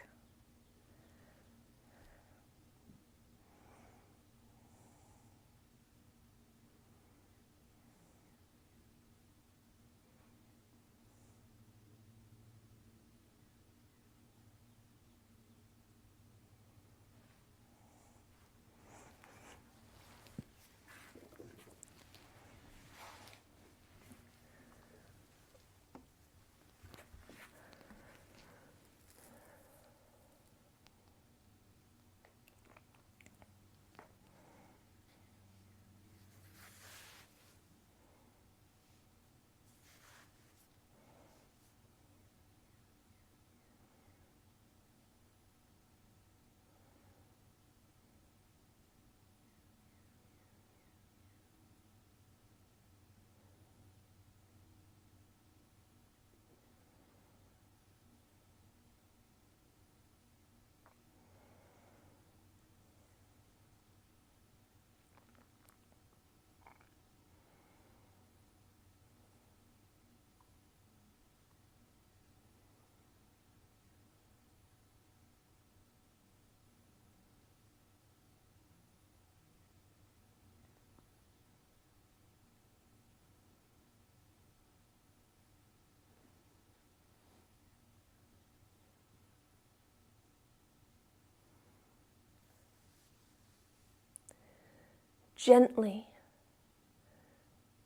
gently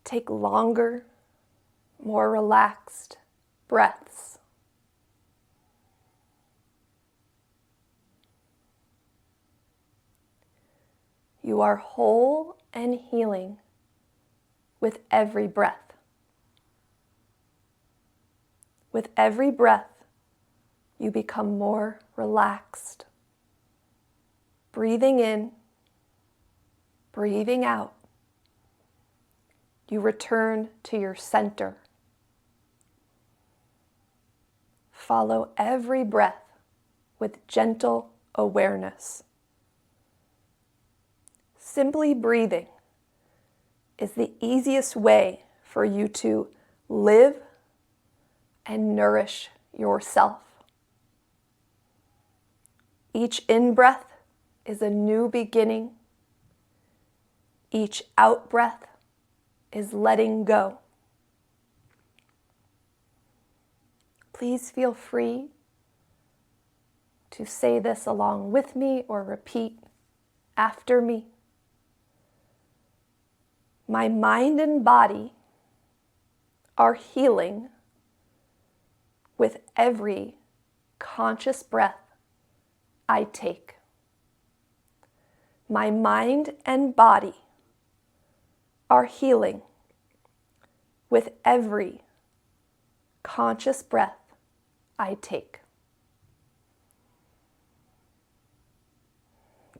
take longer, more relaxed breaths. You are whole and healing with every breath. With every breath, you become more relaxed. Breathing in, breathing out, you return to your center. Follow every breath with gentle awareness. Simply breathing is the easiest way for you to live and nourish yourself. Each in-breath is a new beginning. Each out-breath is letting go. Please feel free to say this along with me or repeat after me. My mind and body are healing with every conscious breath I take. My mind and body are healing with every conscious breath I take.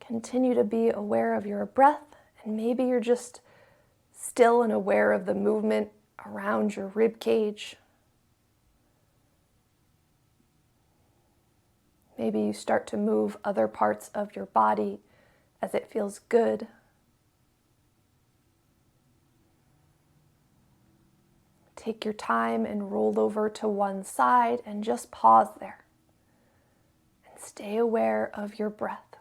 Continue to be aware of your breath, and maybe you're just still and aware of the movement around your rib cage. Maybe you start to move other parts of your body as it feels good. Take your time and roll over to one side and just pause there. And stay aware of your breath.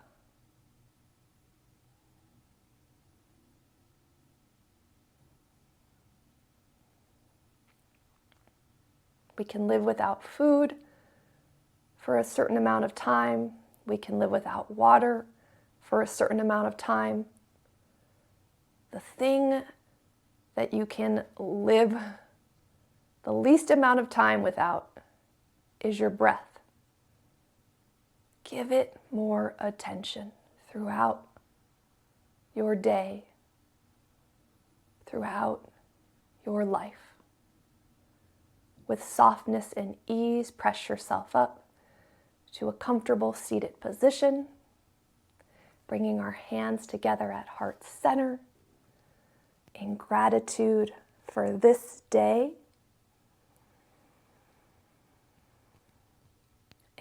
We can live without food for a certain amount of time. We can live without water for a certain amount of time. The thing that you can live the least amount of time without is your breath. Give it more attention throughout your day, throughout your life. With softness and ease, press yourself up to a comfortable seated position, bringing our hands together at heart center in gratitude for this day,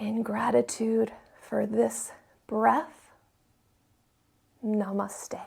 in gratitude for this breath. Namaste.